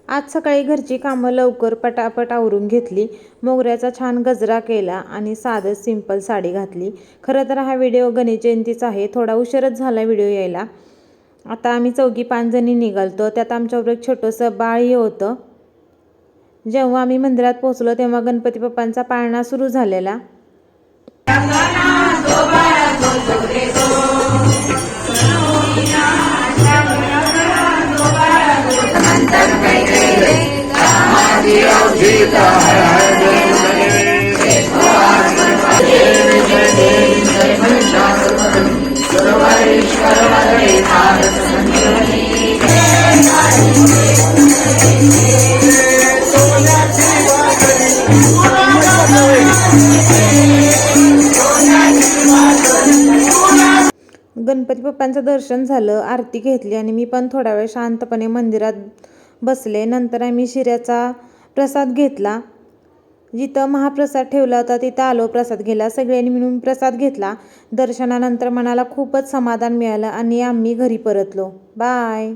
आज सकाळी घरची कामं लवकर पटापट आवरून घेतली. मोगऱ्याचा छान गजरा केला आणि साधं सिंपल साडी घातली. खरं तर हा व्हिडिओ गणेश जयंतीचा आहे. थोडा उशीरच झाला व्हिडिओ यायला. आता आम्ही 4-5 जणी निघालतो. त्यात आमच्याबरोबर एक छोटंसं बाळही होतं. जेव्हा आम्ही मंदिरात पोहोचलो तेव्हा गणपती बाप्पांचा पाळणा सुरू झालेला. गणपती बाप्पांचं दर्शन झालं, आरती घेतली आणि मी पण थोडा वेळ शांतपणे मंदिरात बसले. नंतर आम्ही शिऱ्याचा प्रसाद घेतला. जिथं महाप्रसाद ठेवला होता तिथं आलो प्रसाद घ्यायला. सगळ्यांनी मिळून प्रसाद घेतला. दर्शनानंतर मनाला खूपच समाधान मिळालं आणि आम्ही घरी परतलो. बाय.